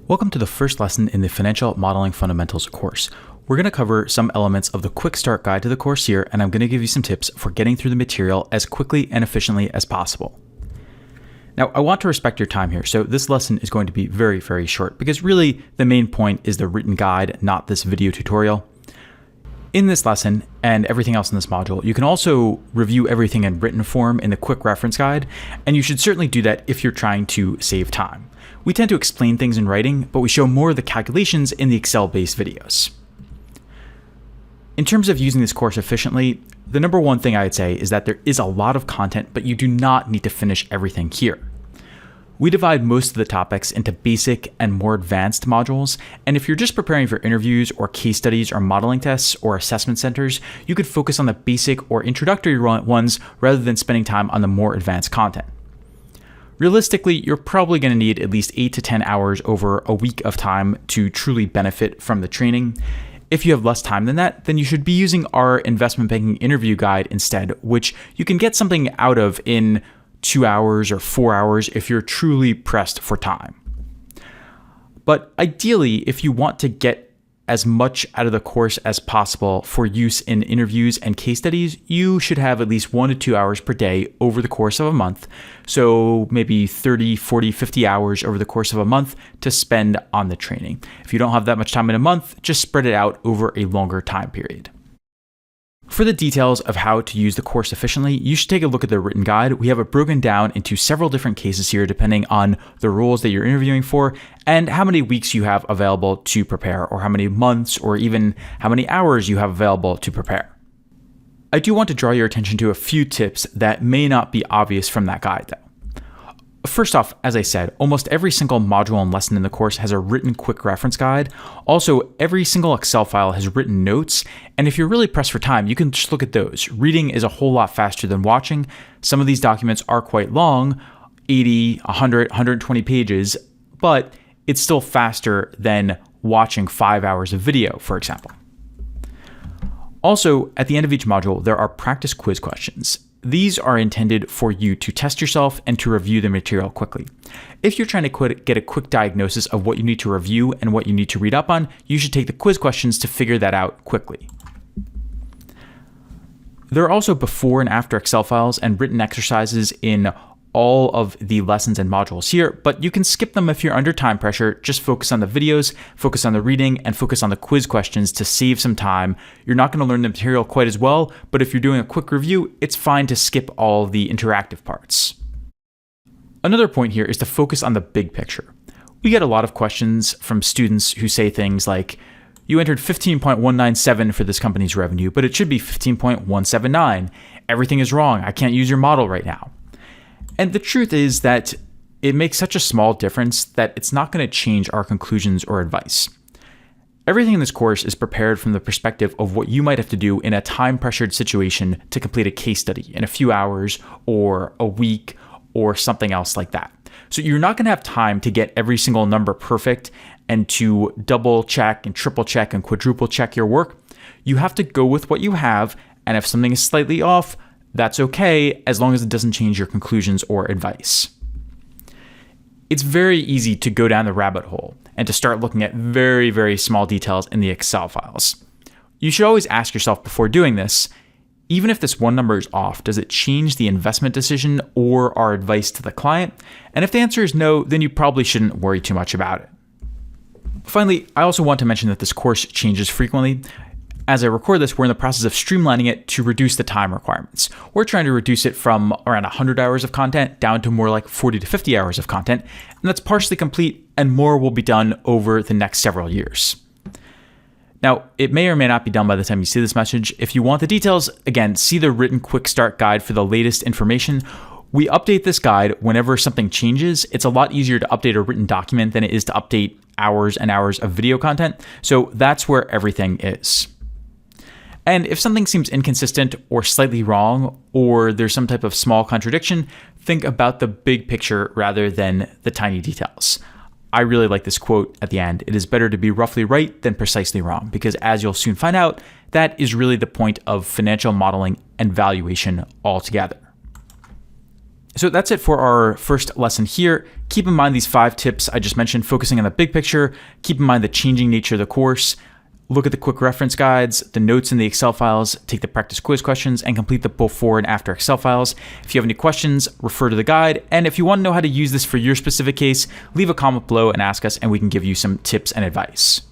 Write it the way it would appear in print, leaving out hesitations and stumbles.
Welcome to the first lesson in the Financial Modeling Fundamentals course. We're going to cover some elements of the quick start guide to the course here, and I'm going to give you some tips for getting through the material as quickly and efficiently as possible. Now, I want to respect your time here, so this lesson is going to be very, very short because really the main point is the written guide, not this video tutorial. In this lesson and everything else in this module, you can also review everything in written form in the quick reference guide, and you should certainly do that if you're trying to save time. We tend to explain things in writing, but we show more of the calculations in the Excel-based videos. In terms of using this course efficiently, the number one thing I'd say is that there is a lot of content, but you do not need to finish everything here. We divide most of the topics into basic and more advanced modules, and if you're just preparing for interviews or case studies or modeling tests or assessment centers, you could focus on the basic or introductory ones rather than spending time on the more advanced content. Realistically, you're probably going to need at least 8 to 10 hours over a week of time to truly benefit from the training. If you have less time than that, then you should be using our investment banking interview guide instead, which you can get something out of in 2 hours or 4 hours if you're truly pressed for time. But ideally, if you want to get as much out of the course as possible for use in interviews and case studies, you should have at least 1 to 2 hours per day over the course of a month. So maybe 30, 40, 50 hours over the course of a month to spend on the training. If you don't have that much time in a month, just spread it out over a longer time period. For the details of how to use the course efficiently, you should take a look at the written guide. We have it broken down into several different cases here depending on the roles that you're interviewing for and how many weeks you have available to prepare, or how many months, or even how many hours you have available to prepare. I do want to draw your attention to a few tips that may not be obvious from that guide though. First off, as I said, almost every single module and lesson in the course has a written quick reference guide. Also, every single Excel file has written notes, and if you're really pressed for time, you can just look at those. Reading is a whole lot faster than watching. Some of these documents are quite long, 80, 100, 120 pages, but it's still faster than watching 5 hours of video, for example. Also, at the end of each module, there are practice quiz questions. These are intended for you to test yourself and to review the material quickly. If you're trying to get a quick diagnosis of what you need to review and what you need to read up on, you should take the quiz questions to figure that out quickly. There are also before and after Excel files and written exercises in all of the lessons and modules here, but you can skip them if you're under time pressure. Just focus on the videos, focus on the reading, and focus on the quiz questions to save some time. You're not going to learn the material quite as well, but if you're doing a quick review, it's fine to skip all of the interactive parts. Another point here is to focus on the big picture. We get a lot of questions from students who say things like, you entered 15.197 for this company's revenue, but it should be 15.179. Everything is wrong. I can't use your model right now. And the truth is that it makes such a small difference that it's not going to change our conclusions or advice. Everything in this course is prepared from the perspective of what you might have to do in a time-pressured situation to complete a case study in a few hours or a week or something else like that. So you're not going to have time to get every single number perfect and to double check and triple check and quadruple check your work. You have to go with what you have, and if something is slightly off, that's okay, as long as it doesn't change your conclusions or advice. It's very easy to go down the rabbit hole and to start looking at very, very small details in the Excel files. You should always ask yourself before doing this, even if this one number is off, does it change the investment decision or our advice to the client? And if the answer is no, then you probably shouldn't worry too much about it. Finally, I also want to mention that this course changes frequently. As I record this, we're in the process of streamlining it to reduce the time requirements. We're trying to reduce it from around 100 hours of content down to more like 40 to 50 hours of content, and that's partially complete, and more will be done over the next several years. Now, it may or may not be done by the time you see this message. If you want the details, again, see the written quick start guide for the latest information. We update this guide whenever something changes. It's a lot easier to update a written document than it is to update hours and hours of video content, so that's where everything is. And if something seems inconsistent or slightly wrong, or there's some type of small contradiction, think about the big picture rather than the tiny details. I really like this quote at the end. It is better to be roughly right than precisely wrong, because as you'll soon find out, that is really the point of financial modeling and valuation altogether. So that's it for our first lesson here. Keep in mind these 5 tips I just mentioned, focusing on the big picture. Keep in mind the changing nature of the course. Look at the quick reference guides, the notes in the Excel files, take the practice quiz questions, and complete the before and after Excel files. If you have any questions, refer to the guide. And if you want to know how to use this for your specific case, leave a comment below and ask us, and we can give you some tips and advice.